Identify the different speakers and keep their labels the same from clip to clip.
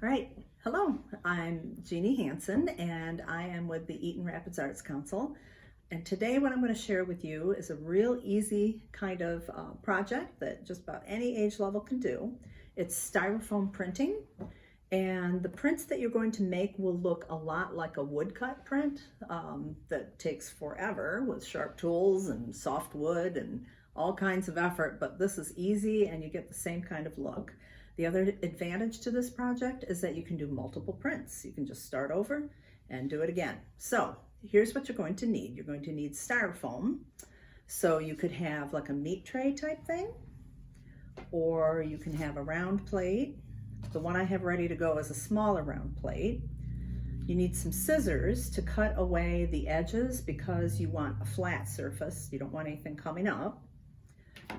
Speaker 1: All right, hello, I'm Jeannie Hansen and I am with the Eaton Rapids Arts Council. And today what I'm going to share with you is a real easy kind of project that just about any age level can do. It's styrofoam printing, and the prints that you're going to make will look a lot like a woodcut print that takes forever with sharp tools and soft wood and all kinds of effort, but this is easy and you get the same kind of look. The other advantage to this project is that you can do multiple prints. You can just start over and do it again. So here's what you're going to need. You're going to need styrofoam. So you could have like a meat tray type thing, or you can have a round plate. The one I have ready to go is a smaller round plate. You need some scissors to cut away the edges because you want a flat surface. You don't want anything coming up.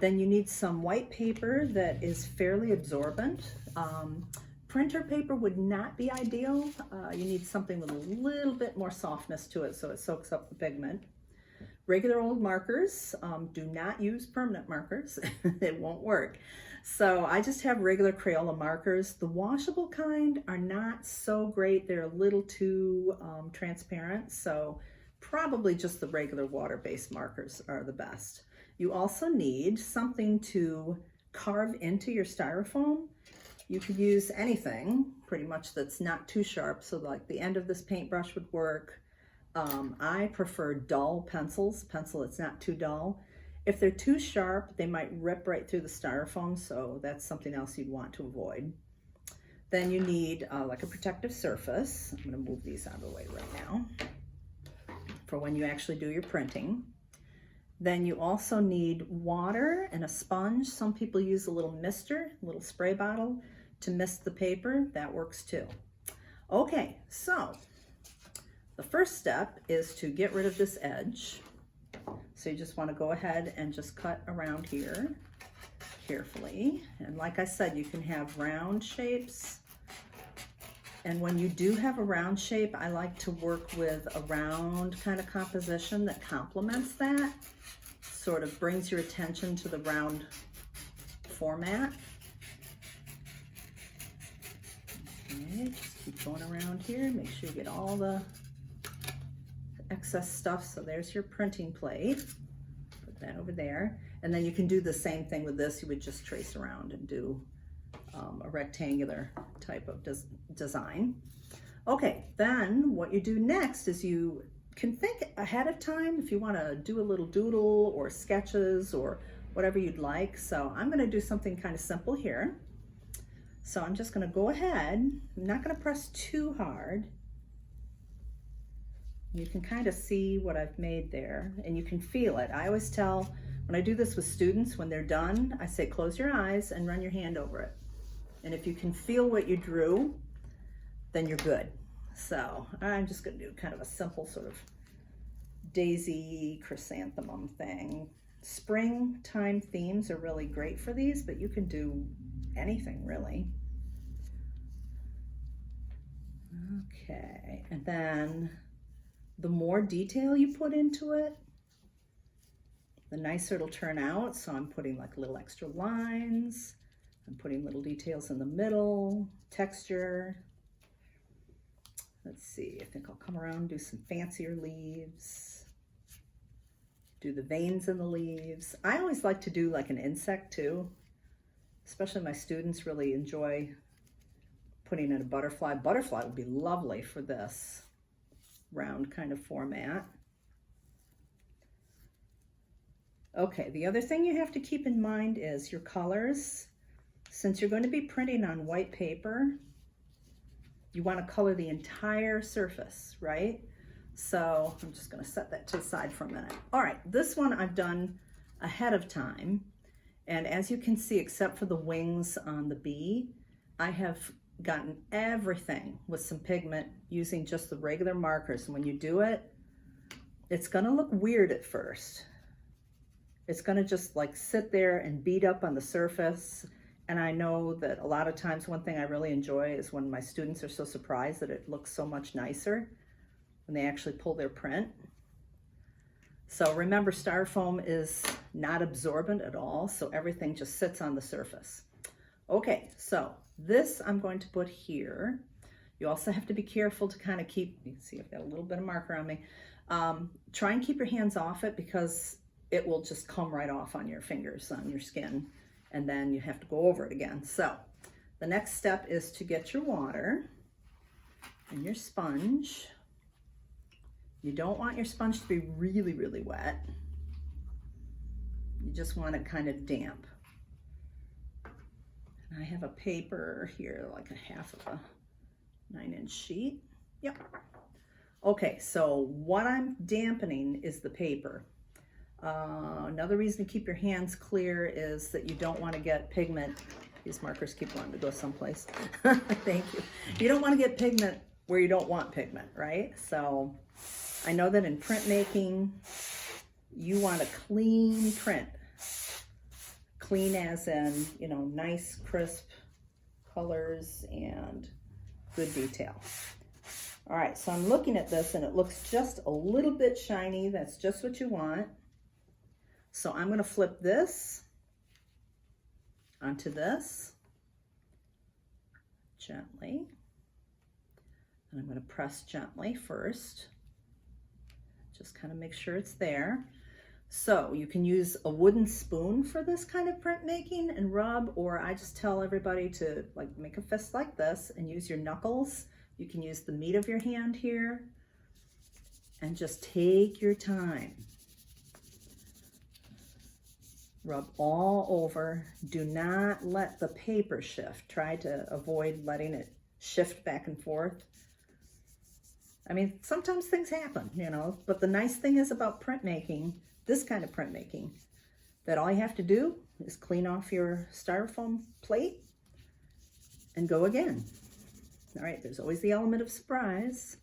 Speaker 1: Then you need some white paper that is fairly absorbent. Printer paper would not be ideal. You need something with a little bit more softness to it so it soaks up the pigment. Regular old markers, do not use permanent markers. It won't work. So I just have regular Crayola markers. The washable kind are not so great. They're a little too transparent, so probably just the regular water-based markers are the best. You also need something to carve into your styrofoam. You could use anything pretty much that's not too sharp, so like the end of this paintbrush would work. I prefer dull pencils, pencil that's not too dull. If they're too sharp, they might rip right through the styrofoam, so that's something else you'd want to avoid. Then you need like a protective surface. I'm going to move these out of the way right now for when you actually do your printing. Then you also need water and a sponge. Some people use a little mister, a little spray bottle to mist the paper. That works too. Okay, so the first step is to get rid of this edge. So you just want to go ahead and just cut around here carefully. And like I said, you can have round shapes. And when you do have a round shape, I like to work with a round kind of composition that complements that. Sort of brings your attention to the round format. Okay, just keep going around here. Make sure you get all the excess stuff. So there's your printing plate. Put that over there. And then you can do the same thing with this. You would just trace around and do a rectangular type of design. Okay, then what you do next is you can think ahead of time if you want to do a little doodle or sketches or whatever you'd like. So I'm going to do something kind of simple here. So I'm just going to go ahead. I'm not going to press too hard. You can kind of see what I've made there and you can feel it. I always tell when I do this with students, when they're done, I say close your eyes and run your hand over it. And if you can feel what you drew, then you're good. So I'm just going to do kind of a simple sort of daisy chrysanthemum thing. Springtime themes are really great for these, but you can do anything really. Okay, and then the more detail you put into it, the nicer it'll turn out. So I'm putting like little extra lines. I'm putting little details in the middle, texture. Let's see, I think I'll come around and do some fancier leaves. Do the veins in the leaves. I always like to do like an insect too. Especially my students really enjoy putting in a butterfly. Butterfly would be lovely for this round kind of format. Okay, the other thing you have to keep in mind is your colors. Since you're going to be printing on white paper, you want to color the entire surface, right? So I'm just going to set that to the side for a minute. All right, this one I've done ahead of time. And as you can see, except for the wings on the bee, I have gotten everything with some pigment using just the regular markers. And when you do it, it's going to look weird at first. It's going to just like sit there and beat up on the surface. And I know that a lot of times one thing I really enjoy is when my students are so surprised that it looks so much nicer when they actually pull their print. So remember, styrofoam is not absorbent at all, so everything just sits on the surface. Okay, so This I'm going to put here. You also have to be careful to kind of keep, you can see I've got a little bit of marker on me. Try and keep your hands off it because it will just come right off on your fingers, on your skin, and then you have to go over it again. So the next step is to get your water and your sponge. You don't want your sponge to be really, really wet. You just want it kind of damp. And I have a paper here, like a half of a 9-inch sheet. Yep. Okay, so what I'm dampening is the paper. Another reason to keep your hands clear is that you don't want to get pigment. These markers keep wanting to go someplace. Thank you. You don't want to get pigment where you don't want pigment, right? So I know that in printmaking, you want a clean print. Clean as in, you know, nice, crisp colors and good detail. All right, so I'm looking at this and it looks just a little bit shiny. That's just what you want. So I'm going to flip this onto this gently. And I'm going to press gently first. Just kind of make sure it's there. So you can use a wooden spoon for this kind of printmaking and rub, or I just tell everybody to like make a fist like this and use your knuckles. You can use the meat of your hand here and just take your time. Rub all over. Do not let the paper shift. Try to avoid letting it shift back and forth. I mean, sometimes things happen, you know, but the nice thing is about printmaking, this kind of printmaking, that all you have to do is clean off your styrofoam plate and go again. All right, there's always the element of surprise.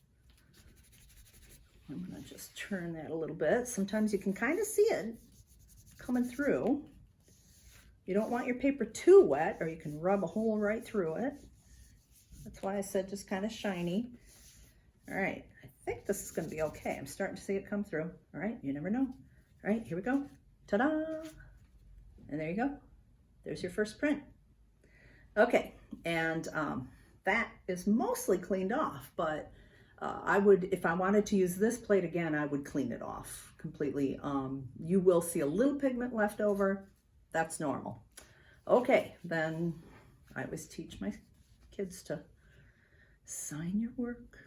Speaker 1: I'm gonna just turn that a little bit. Sometimes you can kind of see it coming through. You don't want your paper too wet or you can rub a hole right through it. That's why I said just kind of shiny. All right, I think this is gonna be okay. I'm starting to see it come through. All right, you never know. All right, here we go. Ta-da! And there you go. There's your first print. Okay, and that is mostly cleaned off, but I would, if I wanted to use this plate again, I would clean it off completely. You will see a little pigment left over. That's normal. Okay, then I always teach my kids to sign your work.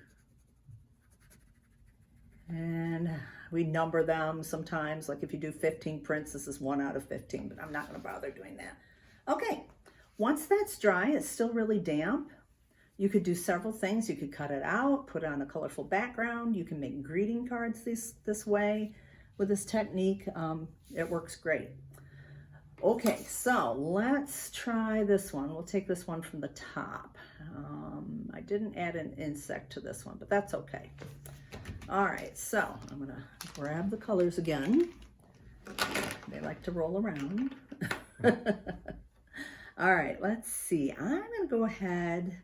Speaker 1: And we number them sometimes, like if you do 15 prints, this is 1 out of 15, but I'm not going to bother doing that. Okay, once that's dry, it's still really damp. You could do several things. You could cut it out, put it on a colorful background. You can make greeting cards this way with this technique. It works great. Okay, so let's try this one. We'll take this one from the top. I didn't add an insect to this one, but that's okay. All right, so I'm gonna grab the colors again. They like to roll around. All right, let's see. I'm gonna go ahead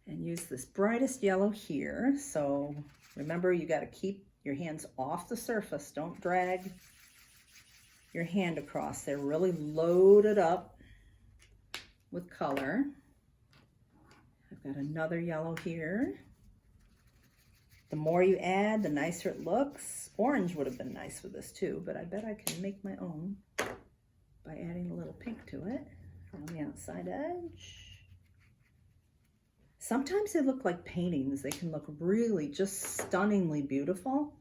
Speaker 1: and use this brightest yellow here. So remember, you gotta keep your hands off the surface. Don't drag your hand across. They're really loaded up with color. I've got another yellow here. The more you add, the nicer it looks. Orange would have been nice with this too, but I bet I can make my own by adding a little pink to it around the outside edge. Sometimes they look like paintings. They can look really just stunningly beautiful.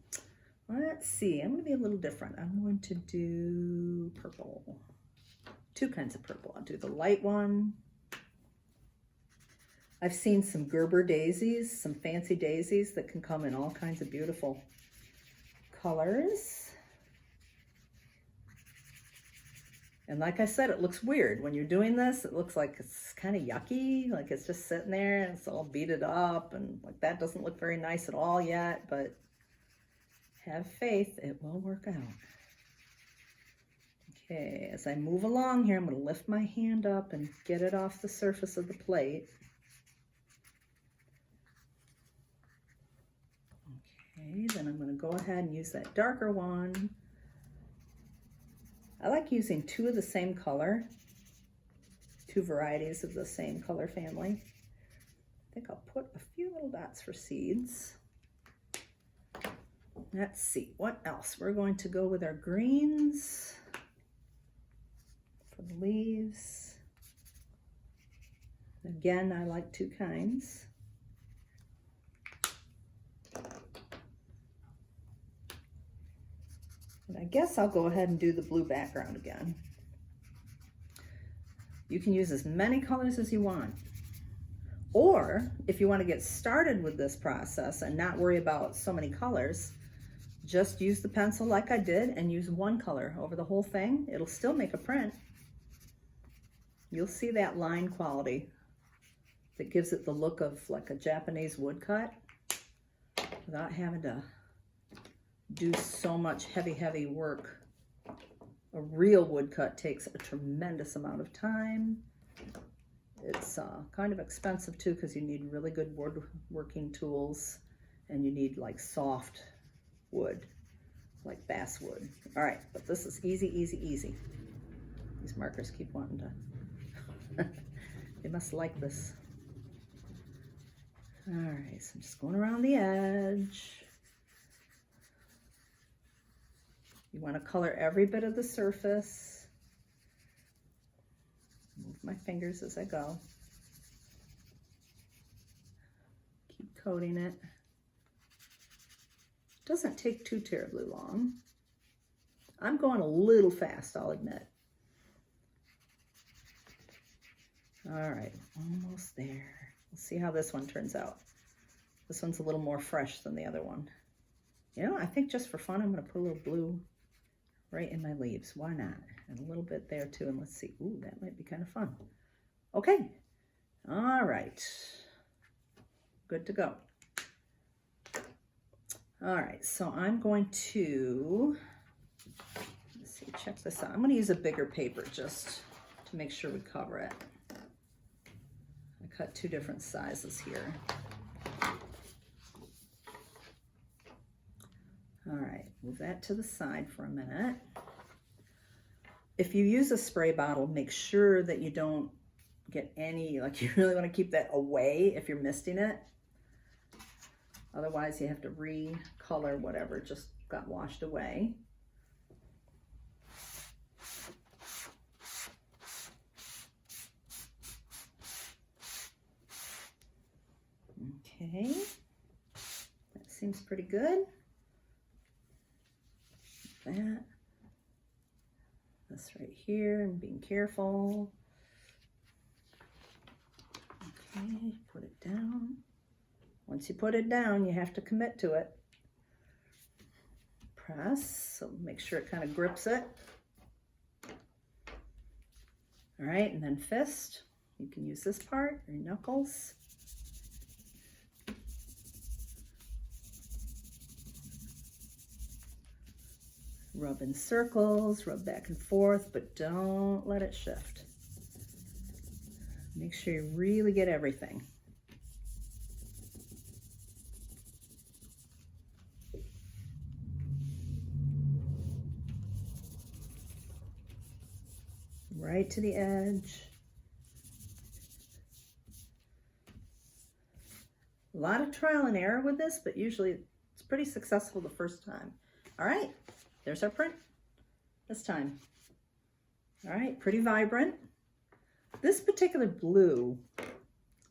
Speaker 1: Let's see, I'm gonna be a little different. I'm going to do purple. 2 kinds of purple. I'll do the light one. I've seen some Gerber daisies, some fancy daisies that can come in all kinds of beautiful colors. And like I said, it looks weird. When you're doing this, it looks like it's kind of yucky, like it's just sitting there and it's all beaded up and like that doesn't look very nice at all yet, but have faith, it will work out. Okay, as I move along here, I'm going to lift my hand up and get it off the surface of the plate. Okay, then I'm going to go ahead and use that darker one. I like using 2 of the same color two varieties of the same color family. I think I'll put a few little dots for seeds. Let's see, what else? We're going to go with our greens for the leaves. Again, I like two kinds. And I guess I'll go ahead and do the blue background again. You can use as many colors as you want. Or if you want to get started with this process and not worry about so many colors, just use the pencil like I did and use one color over the whole thing. It'll still make a print. You'll see that line quality that gives it the look of like a Japanese woodcut without having to do so much heavy work. A real woodcut takes a tremendous amount of time. It's kind of expensive too because you need really good woodworking tools and you need like soft wood, like basswood. All right, but this is easy. These markers keep wanting to, they must like this. All right, so I'm just going around the edge. You want to color every bit of the surface. Move my fingers as I go. Keep coating it. Doesn't take too terribly long. I'm going a little fast, I'll admit. All right, almost there. We'll see how this one turns out. This one's a little more fresh than the other one. You know, I think just for fun, I'm going to put a little blue right in my leaves. Why not? And a little bit there too. And let's see. Ooh, that might be kind of fun. Okay. All right. Good to go. All right. So I'm going to, let's see, check this out. I'm going to use a bigger paper just to make sure we cover it. I cut two different sizes here. All right, move that to the side for a minute. If you use a spray bottle, make sure that you don't get any, like you really want to keep that away if you're misting it. Otherwise you have to recolor whatever just got washed away. Okay, that seems pretty good. That. This right here, and being careful. Okay, put it down. Once you put it down, you have to commit to it. Press, so make sure it kind of grips it. All right, and then fist. You can use this part, your knuckles. Rub in circles, rub back and forth, but don't let it shift. Make sure you really get everything. Right to the edge. A lot of trial and error with this, but usually it's pretty successful the first time. All right. There's our print this time. All right, pretty vibrant. This particular blue,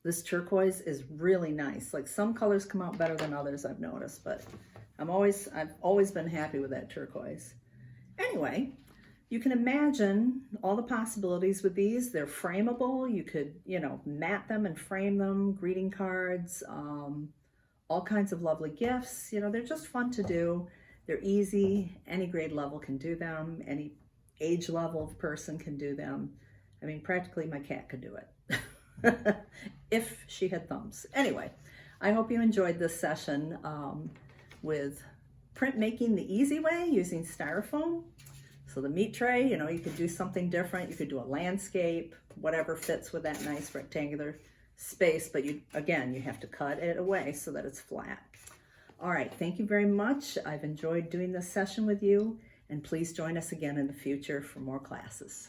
Speaker 1: this turquoise is really nice. Like some colors come out better than others, I've noticed, but I've always been happy with that turquoise. Anyway, you can imagine all the possibilities with these. They're frameable. You could, you know, mat them and frame them, greeting cards, all kinds of lovely gifts. You know, they're just fun to do. They're easy, any grade level can do them, any age level of person can do them. I mean, practically my cat could do it, if she had thumbs. Anyway, I hope you enjoyed this session with printmaking the easy way using Styrofoam. So the meat tray, you know, you could do something different. You could do a landscape, whatever fits with that nice rectangular space, but again, you have to cut it away so that it's flat. All right, thank you very much. I've enjoyed doing this session with you, and please join us again in the future for more classes.